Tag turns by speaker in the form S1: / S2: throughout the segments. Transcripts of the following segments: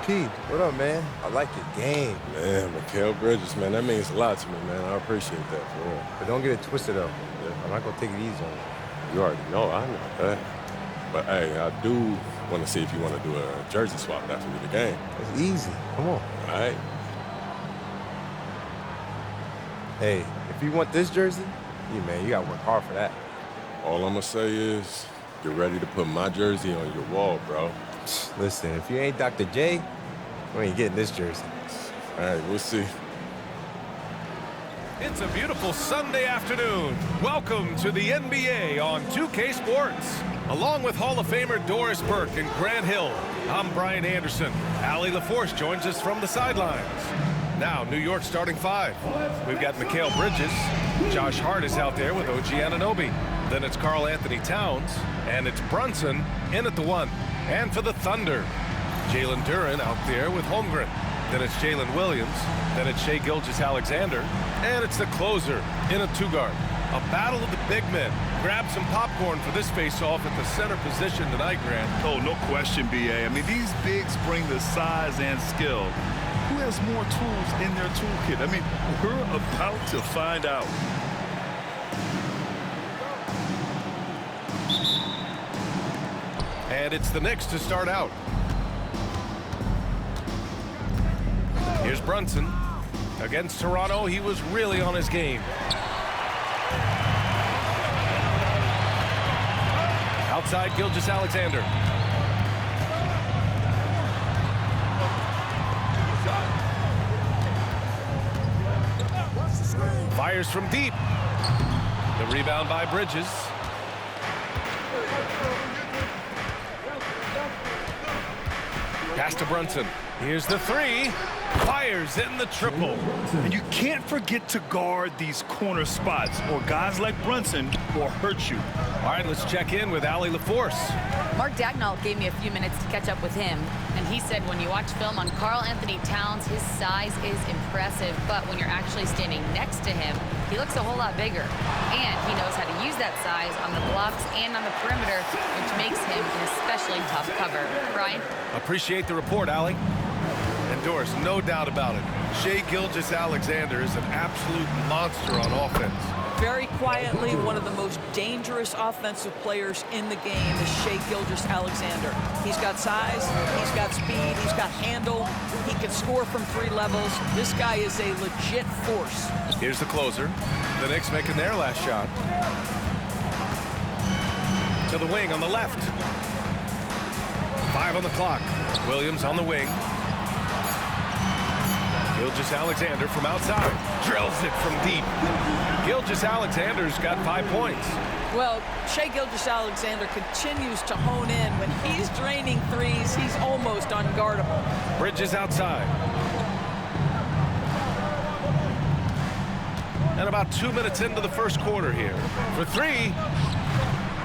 S1: P, what up, man? I like your game.
S2: Man, Mikal Bridges, man, that means a lot to me, man. I appreciate that, for real.
S1: But don't get it twisted, though. I'm not going to take it easy on you.
S2: You already know, I know that. But, hey, I do want to see if you want to do a jersey swap after the game.
S1: It's easy. Come on.
S2: All right?
S1: Hey, if you want this jersey, man, you got to work hard for that.
S2: All I'm going to say is get ready to put my jersey on your wall, bro.
S1: Listen, if you ain't Dr. J, you ain't getting this jersey.
S2: All right, we'll see.
S3: It's a beautiful Sunday afternoon. Welcome to the NBA on 2K Sports. Along with Hall of Famer Doris Burke and Grant Hill, I'm Brian Anderson. Allie LaForce joins us from the sidelines. Now, New York starting five. We've got Mikal Bridges. Josh Hart is out there with OG Anunoby. Then it's Karl Anthony Towns. And it's Brunson in at the one. And for the Thunder, Jalen Duren out there with Holmgren. Then it's Jalen Williams. Then it's Shai Gilgeous-Alexander. And it's the closer in a two-guard. A battle of the big men. Grab some popcorn for this face-off at the center position tonight, Grant.
S4: Oh, no question, B.A. I mean, these bigs bring the size and skill. Who has more tools in their toolkit? I mean, we're about to find out.
S3: And it's the Knicks to start out. Here's Brunson. Against Toronto, he was really on his game. Outside, Gilgeous-Alexander. Fires from deep. The rebound by Bridges. Pass to Brunson. Here's the three. Fires in the triple.
S4: And you can't forget to guard these corner spots, or guys like Brunson will hurt you.
S3: All right, let's check in with Allie LaForce.
S5: Mark Dagnall gave me a few minutes to catch up with him, and he said when you watch film on Karl Anthony Towns, his size is impressive, but when you're actually standing next to him, he looks a whole lot bigger. And he knows how to use that size on the blocks and on the perimeter, which makes him an especially tough cover. Brian?
S3: Appreciate the report, Allie. And Doris, no doubt about it, Shai Gilgeous-Alexander is an absolute monster on offense.
S6: Very quietly, one of the most dangerous offensive players in the game is Shai Gilgeous-Alexander. He's got size, he's got speed, he's got handle, he can score from three levels. This guy is a legit force.
S3: Here's the closer. The Knicks making their last shot. To the wing on the left. 5 on the clock. Williams on the wing. Gilgeous-Alexander from outside. Drills it from deep. Gilgeous-Alexander's got 5 points.
S6: Well, Shai Gilgeous-Alexander continues to hone in. When he's draining threes, he's almost unguardable.
S3: Bridges outside. And about 2 minutes into the first quarter here. For three,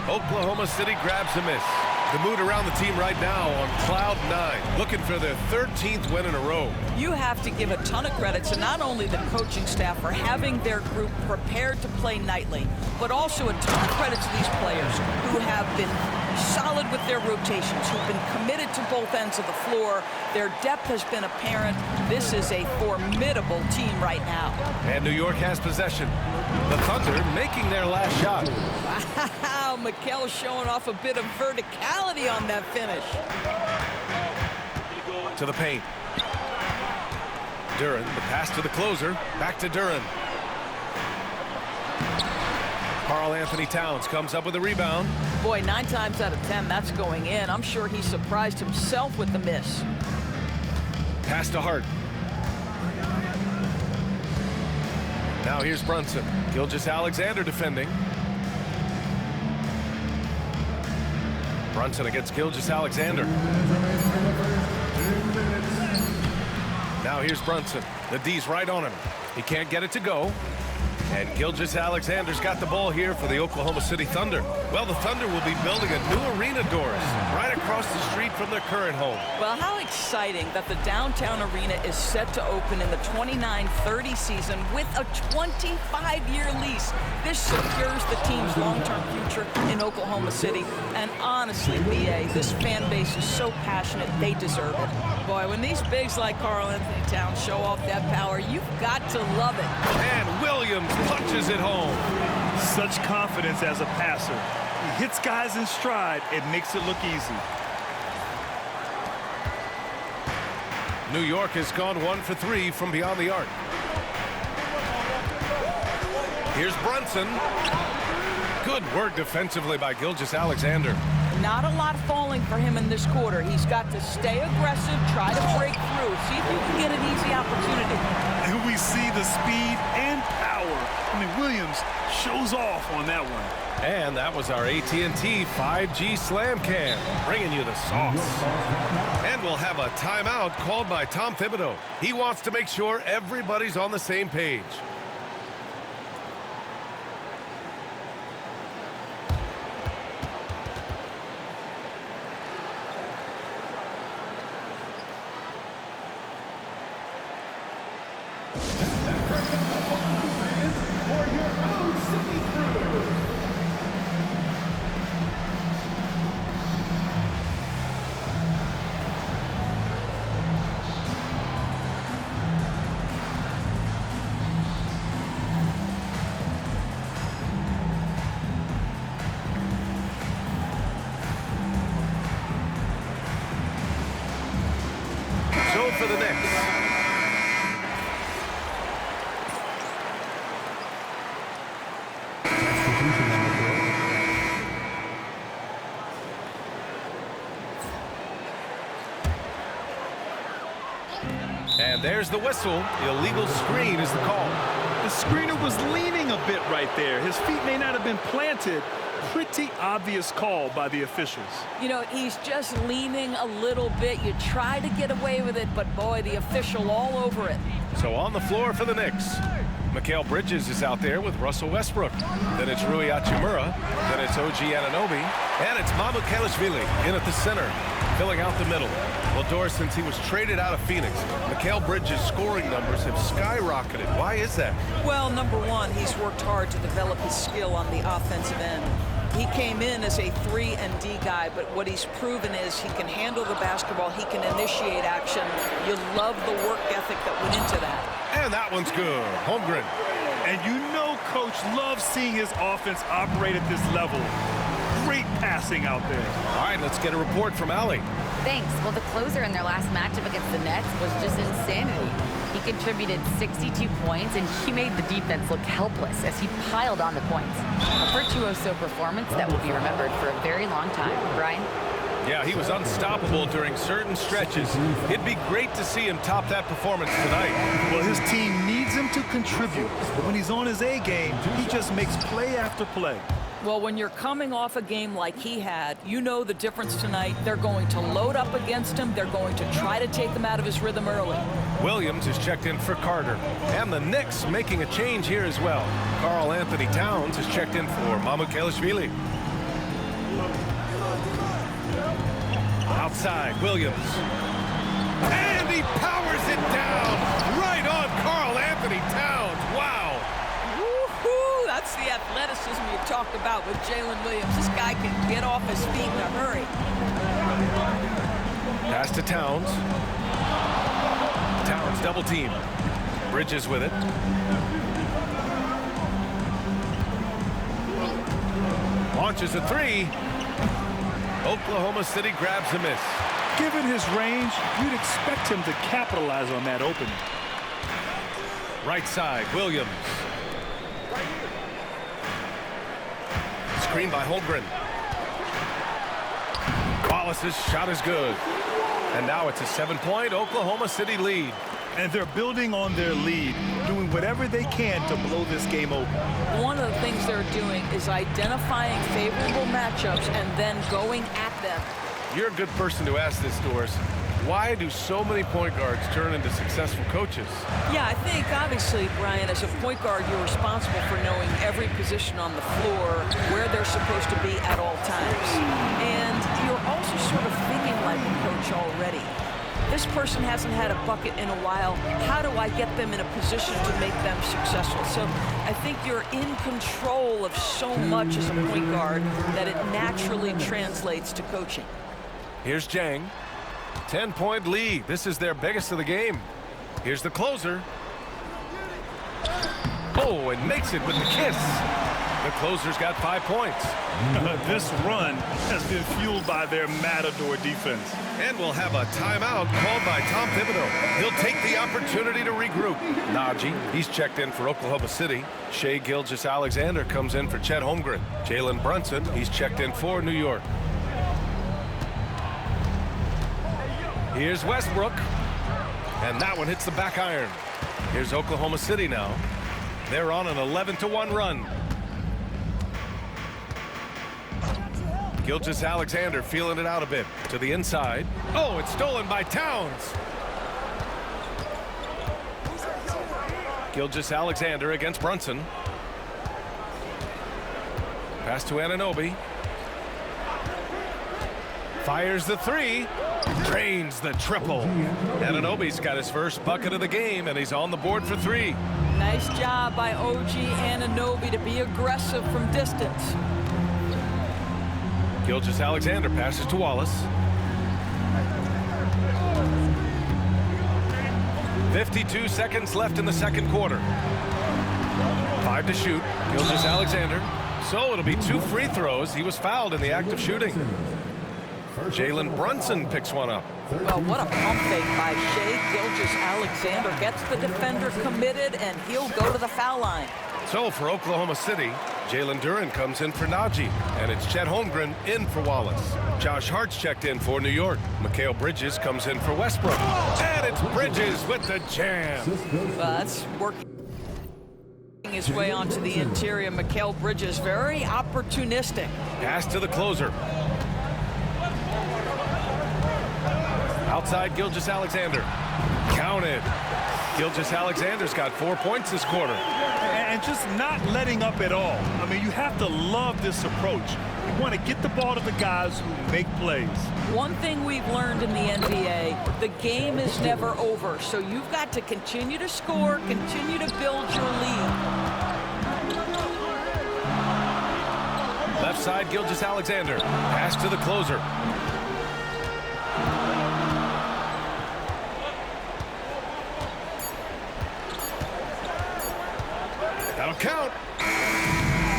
S3: Oklahoma City grabs a miss. The mood around the team right now on cloud 9, looking for their 13th win in a row.
S6: You have to give a ton of credit to not only the coaching staff for having their group prepared to play nightly, but also a ton of credit to these players who have been solid with their rotations, who've been committed to both ends of the floor. Their depth has been apparent. This is a formidable team right now.
S3: And New York has possession. The Thunder making their last shot.
S6: Wow, Mikal showing off a bit of verticality on that finish.
S3: To the paint. Duren, the pass to the closer. Back to Duren. Karl Anthony Towns comes up with a rebound.
S6: Boy, 9 times out of 10, that's going in. I'm sure he surprised himself with the miss.
S3: Pass to Hart. Now here's Brunson. Gilgeous-Alexander defending. Brunson against Gilgeous-Alexander. Now here's Brunson. The D's right on him. He can't get it to go. And Gilgeous Alexander's got the ball here for the Oklahoma City Thunder. Well, the Thunder will be building a new arena, Doris, right across the street from their current home.
S6: Well, how exciting that the downtown arena is set to open in the 29-30 season with a 25-year lease. This secures the team's long-term future in Oklahoma City. And honestly, BA, this fan base is so passionate, they deserve it. Boy, when these bigs like Karl Anthony Towns show off that power, you've got to love it.
S3: And Williams punches it home.
S4: Such confidence as a passer. He hits guys in stride. It makes it look easy.
S3: New York has gone 1 for 3 from beyond the arc. Here's Brunson. Good work defensively by Gilgeous Alexander.
S6: Not a lot falling for him in this quarter. He's got to stay aggressive, try to break through, see if you can get an easy opportunity.
S4: And we see the speed and power. I mean, Williams shows off on that one.
S3: And that was our AT&T 5G Slam Cam, bringing you the sauce. And we'll have a timeout called by Tom Thibodeau. He wants to make sure everybody's on the same page. For the Knicks. And there's the whistle. The illegal screen is the call.
S4: The screener was leaning a bit right there. His feet may not have been planted. Pretty obvious call by the officials.
S6: You know, he's just leaning a little bit. You try to get away with it, but boy, the official all over it.
S3: So on the floor for the Knicks, Mikal Bridges is out there with Russell Westbrook. Then it's Rui Hachimura. Then it's OG Anunoby. And it's Mamukelashvili in at the center, filling out the middle. Well, Doris, since he was traded out of Phoenix, Mikal Bridges' scoring numbers have skyrocketed. Why is that?
S6: Well, number one, he's worked hard to develop his skill on the offensive end. He came in as a 3-and-D guy, but what he's proven is he can handle the basketball, he can initiate action. You love the work ethic that went into that.
S3: And that one's good. Holmgren.
S4: And you know Coach loves seeing his offense operate at this level. Great passing out there.
S3: All right, let's get a report from Allie.
S5: Thanks. Well, the closer in their last matchup against the Nets was just insanity. He contributed 62 points, and he made the defense look helpless as he piled on the points. A virtuoso performance that will be remembered for a very long time. Brian?
S3: Yeah, he was unstoppable during certain stretches. It'd be great to see him top that performance tonight.
S4: Well, his team needs him to contribute. But when he's on his A game, he just makes play after play.
S6: Well, when you're coming off a game like he had, you know the difference tonight. They're going to load up against him. They're going to try to take him out of his rhythm early.
S3: Williams is checked in for Carter. And the Knicks making a change here as well. Karl Anthony Towns is checked in for Mamukelashvili. Outside, Williams. And he powers it down right on Karl Anthony Towns. Wow.
S6: Woo-hoo! That's the athleticism you talked about with Jalen Williams. This guy can get off his feet in a hurry.
S3: Pass to Towns. Towns double team. Bridges with it. Launches a three. Oklahoma City grabs a miss.
S4: Given his range, you'd expect him to capitalize on that opening.
S3: Right side, Williams. Screen by Holmgren. Wallace's shot is good. And now it's a 7-point Oklahoma City lead.
S4: And they're building on their lead, doing whatever they can to blow this game open.
S6: One of the things they're doing is identifying favorable matchups and then going at them.
S3: You're a good person to ask this, Doris. Why do so many point guards turn into successful coaches?
S6: Yeah, I think obviously, Brian, as a point guard, you're responsible for knowing every position on the floor, where they're supposed to be at all times. And you're also sort of thinking like a coach already. This person hasn't had a bucket in a while. How do I get them in a position to make them successful? So I think you're in control of so much as a point guard that it naturally translates to coaching.
S3: Here's Jang. 10-point lead. This is their biggest of the game. Here's the closer. Oh, and makes it with the kiss. The closer's got 5 points.
S4: This run has been fueled by their Matador defense.
S3: And we'll have a timeout called by Tom Thibodeau. He'll take the opportunity to regroup. Najee, he's checked in for Oklahoma City. Shai Gilgeous-Alexander comes in for Chet Holmgren. Jalen Brunson, he's checked in for New York. Here's Westbrook. And that one hits the back iron. Here's Oklahoma City now. They're on an 11-1 run. Gilgeous-Alexander feeling it out a bit to the inside. Oh, it's stolen by Towns. Gilgeous-Alexander against Brunson. Pass to Anunoby. Fires the three. Drains the triple. Anunoby's got his first bucket of the game, and he's on the board for 3.
S6: Nice job by OG Anunoby to be aggressive from distance.
S3: Gilgeous-Alexander passes to Wallace. 52 seconds left in the second quarter. 5 to shoot. Gilgeous-Alexander. So it'll be 2 free throws. He was fouled in the act of shooting. Jalen Brunson picks one up.
S6: Well, what a pump fake by Shai Gilgeous-Alexander. Gets the defender committed, and he'll go to the foul line.
S3: So for Oklahoma City, Jalen Duren comes in for Najee, and it's Chet Holmgren in for Wallace. Josh Hart's checked in for New York. Mikal Bridges comes in for Westbrook. And it's Bridges with the jam.
S6: That's working his way onto the interior. Mikal Bridges, very opportunistic.
S3: Pass to the closer. Outside Gilgeous-Alexander. Counted. Gilgeous-Alexander's got 4 points this quarter.
S4: And just not letting up at all. I mean, you have to love this approach. You want to get the ball to the guys who make plays.
S6: One thing we've learned in the NBA, the game is never over. So you've got to continue to score, continue to build your lead.
S3: Left side, Gilgeous-Alexander. Pass to the closer. That'll count.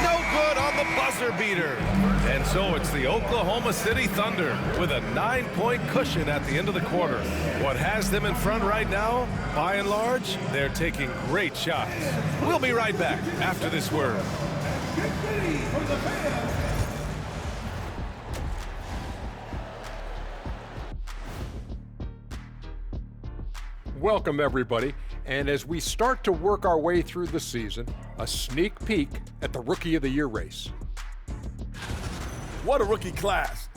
S3: No good on the buzzer beater. And so it's the Oklahoma City Thunder with a 9-point cushion at the end of the quarter. What has them in front right now, by and large, they're taking great shots. We'll be right back after this word.
S7: Welcome, everybody. And as we start to work our way through the season, a sneak peek at the Rookie of the Year race.
S8: What a rookie class.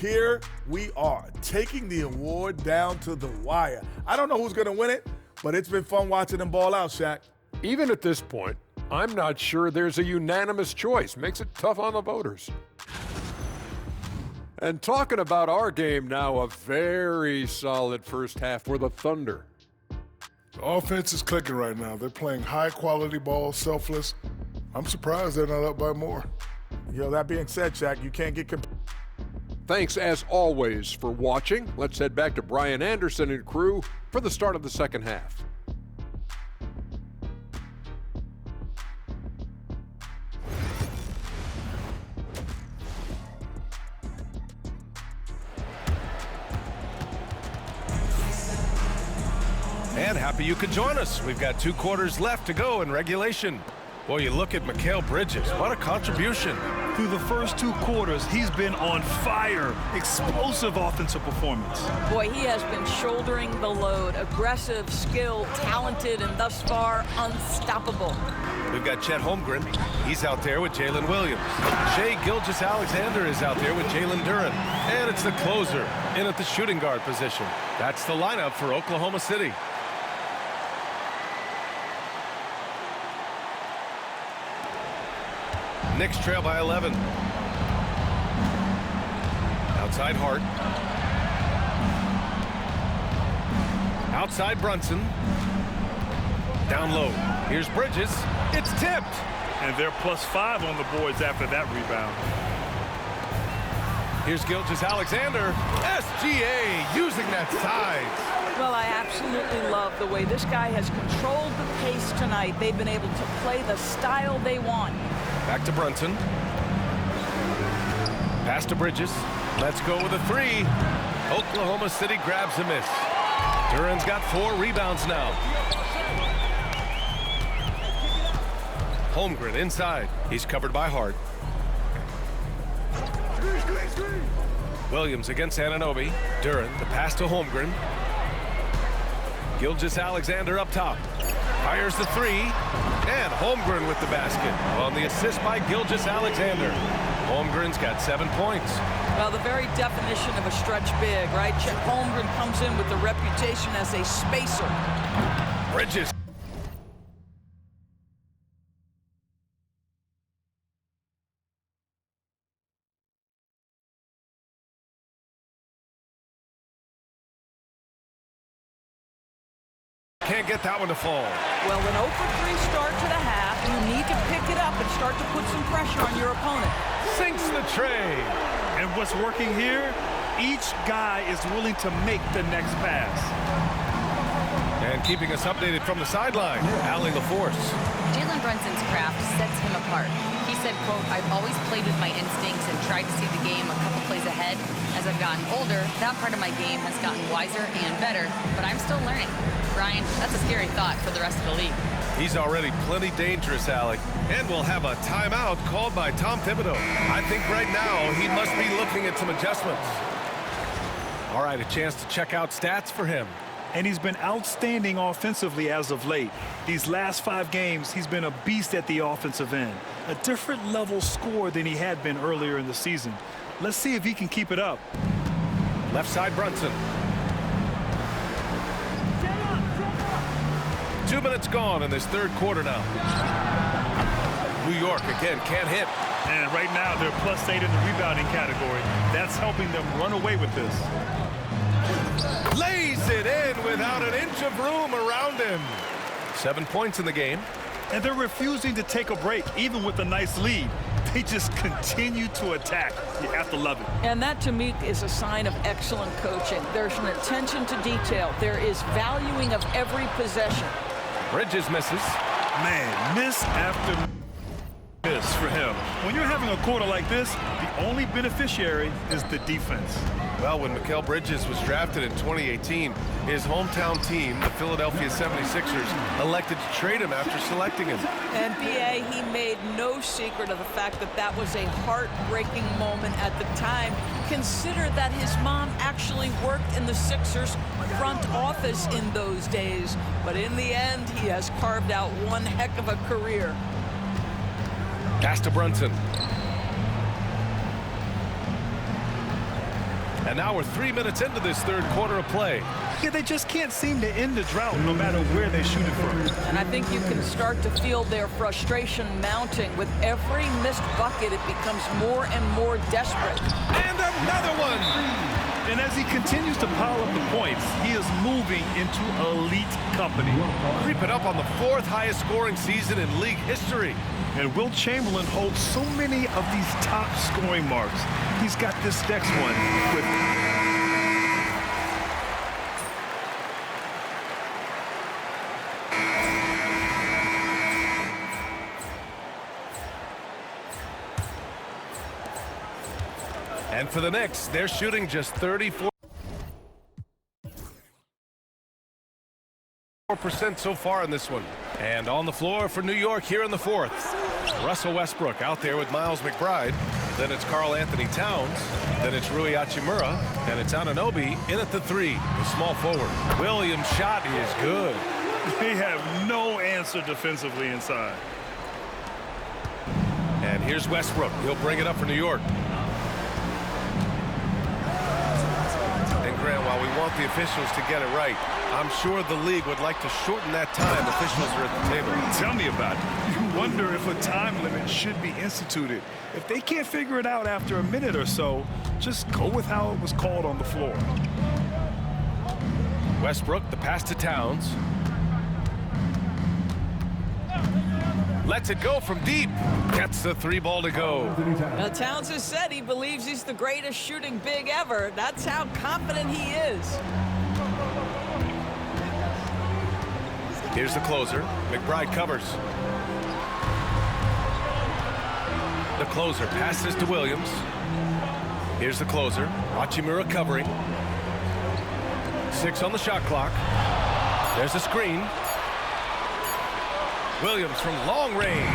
S8: Here we are, taking the award down to the wire. I don't know who's going to win it, but it's been fun watching them ball out, Shaq.
S7: Even at this point, I'm not sure there's a unanimous choice. Makes it tough on the voters. And talking about our game now, a very solid first half for the Thunder.
S9: The offense is clicking right now. They're playing high-quality ball, selfless. I'm surprised they're not up by more.
S8: That being said, Shaq, you can't get
S7: Thanks, as always, for watching. Let's head back to Brian Anderson and crew for the start of the second half.
S3: And happy you could join us. We've got 2 quarters left to go in regulation. Boy, you look at Mikal Bridges. What a contribution.
S4: Through the first 2 quarters, he's been on fire. Explosive offensive performance.
S6: Boy, he has been shouldering the load. Aggressive, skilled, talented, and thus far unstoppable.
S3: We've got Chet Holmgren. He's out there with Jalen Williams. Shai Gilgeous-Alexander is out there with Jalen Duren. And it's the closer in at the shooting guard position. That's the lineup for Oklahoma City. Knicks trail by 11. Outside Hart. Outside Brunson. Down low. Here's Bridges. It's tipped.
S4: And they're +5 on the boards after that rebound.
S3: Here's Gilgeous-Alexander. SGA using that size.
S6: Well, I absolutely love the way this guy has controlled the pace tonight. They've been able to play the style they want.
S3: Back to Brunson. Pass to Bridges. Let's go with a 3. Oklahoma City grabs a miss. Duren's got 4 rebounds now. Holmgren inside. He's covered by Hart. Williams against Anunoby. Duren, the pass to Holmgren. Gilgeous-Alexander up top. Fires the 3. And Holmgren with the basket on the assist by Gilgeous-Alexander. Holmgren's got 7 points.
S6: Well, the very definition of a stretch big, right? Chet Holmgren comes in with the reputation as a spacer.
S3: Bridges. Can't get that one to fall.
S6: Well, an 0-for-3 start to the half. You need to pick it up and start to put some pressure on your opponent.
S3: Sinks the tray.
S4: And what's working here, each guy is willing to make the next pass.
S3: And keeping us updated from the sideline, Allie LaForce.
S5: Jalen Brunson's craft sets him apart. He said, quote, "I've always played with my instincts and tried to see the game a couple plays ahead. As I've gotten older, that part of my game has gotten wiser and better, but I'm still learning." Brian, that's a scary thought for the rest of the league.
S3: He's already plenty dangerous, Allie. And we'll have a timeout called by Tom Thibodeau. I think right now he must be looking at some adjustments. All right, a chance to check out stats for him.
S4: And he's been outstanding offensively as of late. These last 5 games, he's been a beast at the offensive end. A different level score than he had been earlier in the season. Let's see if he can keep it up.
S3: Left side Brunson. 2 minutes gone in this 3rd quarter now. New York again can't hit.
S4: And right now they're +8 in the rebounding category. That's helping them run away with this.
S3: Lays it in without an inch of room around him. 7 points in the game.
S4: And they're refusing to take a break, even with a nice lead. They just continue to attack. You have to love it.
S6: And that, to me, is a sign of excellent coaching. There's an attention to detail. There is valuing of every possession.
S3: Bridges misses.
S4: Man, miss after miss for him. When you're having a quarter like this, the only beneficiary is the defense.
S3: Well, when Mikal Bridges was drafted in 2018, his hometown team, the Philadelphia 76ers, elected to trade him after selecting him.
S6: And B.A., he made no secret of the fact that that was a heartbreaking moment at the time. Consider that his mom actually worked in the Sixers front office in those days. But in the end, he has carved out one heck of a career.
S3: Pass to Brunson. And now we're 3 minutes into this 3rd quarter of play.
S4: Yeah, they just can't seem to end the drought no matter where they shoot it from.
S6: And I think you can start to feel their frustration mounting. With every missed bucket, it becomes more and more desperate.
S3: And another one!
S4: And as he continues to pile up the points, he is moving into elite company.
S3: Creeping up on the 4th highest scoring season in league history.
S4: And Wilt Chamberlain holds so many of these top scoring marks. He's got this next one with
S3: And for the Knicks, they're shooting just 34% so far in this one. And on the floor for New York here in the 4th. Russell Westbrook out there with Miles McBride. Then it's Karl Anthony Towns. Then it's Rui Hachimura. And it's Anunoby in at the 3, the small forward. Williams' shot is good.
S4: They have no answer defensively inside.
S3: And here's Westbrook. He'll bring it up for New York. And Grant, while we want the officials to get it right, I'm sure the league would like to shorten that time officials are at the table.
S4: Tell me about it. You wonder if a time limit should be instituted. If they can't figure it out after a minute or so, just go with how it was called on the floor.
S3: Westbrook, the pass to Towns. Lets it go from deep. Gets the 3 ball to go.
S6: Now, Towns has said he believes he's the greatest shooting big ever. That's how confident he is.
S3: Here's the closer. McBride covers. The closer passes to Williams. Here's the closer. Hachimura covering. 6 on the shot clock. There's a screen. Williams from long range.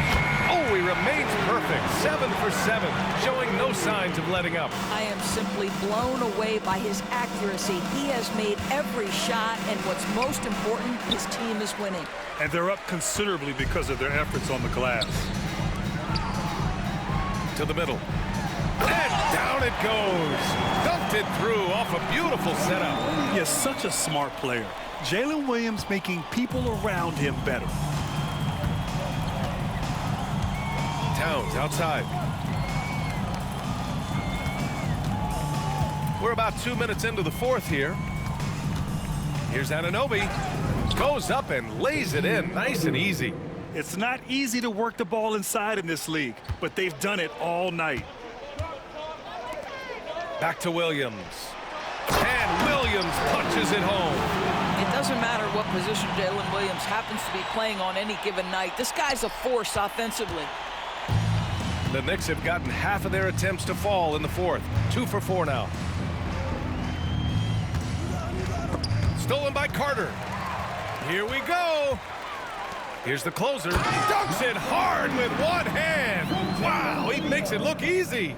S3: Oh, he remains perfect. 7 for 7, showing no signs of letting up.
S6: I am simply blown away by his accuracy. He has made every shot, and what's most important, his team is winning.
S4: And they're up considerably because of their efforts on the glass.
S3: To the middle. And down it goes. Dunked it through off a beautiful setup.
S4: He is such a smart player. Jalen Williams making people around him better.
S3: Towns outside. We're about 2 minutes into the 4th here. Here's Anunoby. Goes up and lays it in nice and easy.
S4: It's not easy to work the ball inside in this league, but they've done it all night.
S3: Back to Williams. And Williams punches it home.
S6: It doesn't matter what position Jalen Williams happens to be playing on any given night. This guy's a force offensively.
S3: The Knicks have gotten half of their attempts to fall in the 4th. 2 for 4 now. Stolen by Carter. Here we go. Here's the closer. Dunks it hard with one hand. Wow, he makes it look easy.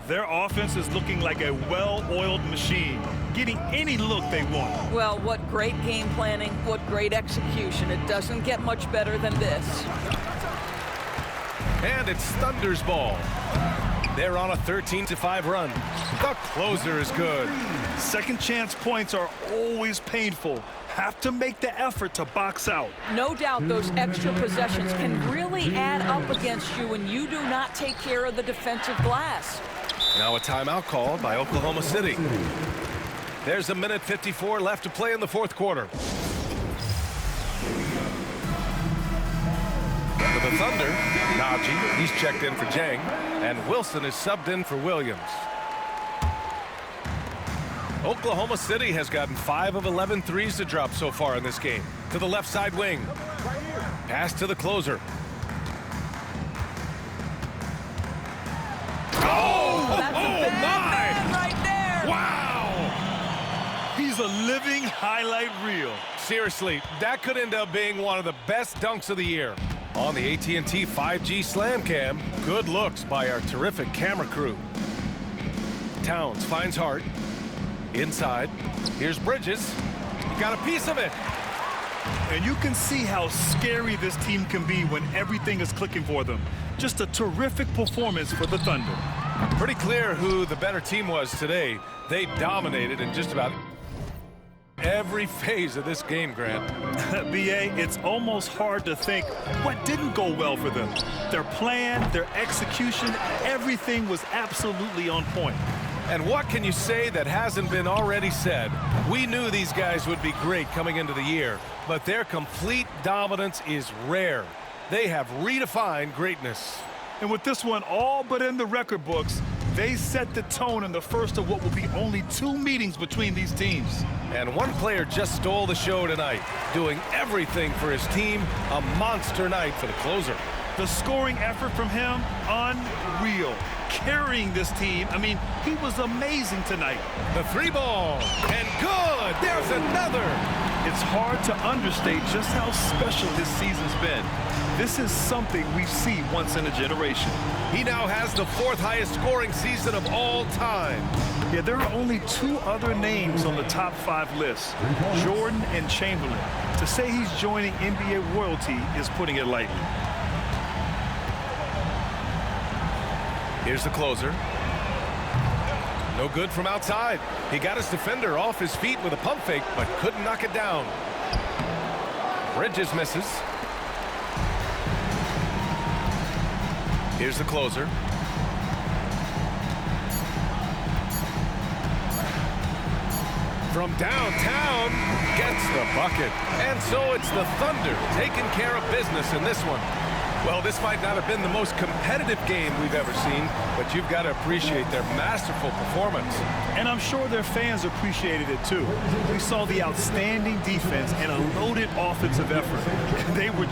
S4: Their offense is looking like a well-oiled machine, getting any look they want.
S6: Well, what great game planning, what great execution. It doesn't get much better than this.
S3: And it's Thunder's ball. They're on a 13-5 run. The closer is good.
S4: Second chance points are always painful. Have to make the effort to box out.
S6: No doubt those extra possessions can really add up against you when you do not take care of the defensive glass.
S3: Now a timeout called by Oklahoma City. There's 1:54 left to play in the 4th quarter. For the Thunder, Naji, he's checked in for Jang, and Wilson is subbed in for Williams. Oklahoma City has gotten 5 of 11 threes to drop so far in this game. To the left side wing. Pass to the closer.
S6: That's a bad man right there.
S3: Wow!
S4: He's a living highlight reel.
S3: Seriously, that could end up being one of the best dunks of the year. On the AT&T 5G Slam Cam, good looks by our terrific camera crew. Towns finds Hart. Inside. Here's Bridges. He got a piece of it.
S4: And you can see how scary this team can be when everything is clicking for them. Just a terrific performance for the Thunder.
S3: Pretty clear who the better team was today. They dominated in just about every phase of this game, Grant.
S4: B.A., it's almost hard to think what didn't go well for them. Their plan, their execution, everything was absolutely on point.
S3: And what can you say that hasn't been already said? We knew these guys would be great coming into the year, but their complete dominance is rare. They have redefined greatness.
S4: And with this one all but in the record books, they set the tone in the first of what will be only 2 meetings between these teams.
S3: And one player just stole the show tonight, doing everything for his team. A monster night for the closer.
S4: The scoring effort from him, unreal. Carrying this team, I mean, he was amazing tonight.
S3: The 3 ball, and good! There's another!
S4: It's hard to understate just how special his season's been. This is something we see once in a generation.
S3: He now has the 4th highest scoring season of all time.
S4: Yeah, there are only 2 other names on the top 5 list, Jordan and Chamberlain. To say he's joining NBA royalty is putting it lightly.
S3: Here's the closer. No good from outside. He got his defender off his feet with a pump fake, but couldn't knock it down. Bridges misses. Here's the closer. From downtown, gets the bucket. And so it's the Thunder taking care of business in this one. Well, this might not have been the most competitive game we've ever seen, but you've got to appreciate their masterful performance.
S4: And I'm sure their fans appreciated it too. We saw the outstanding defense and a loaded offensive effort. They were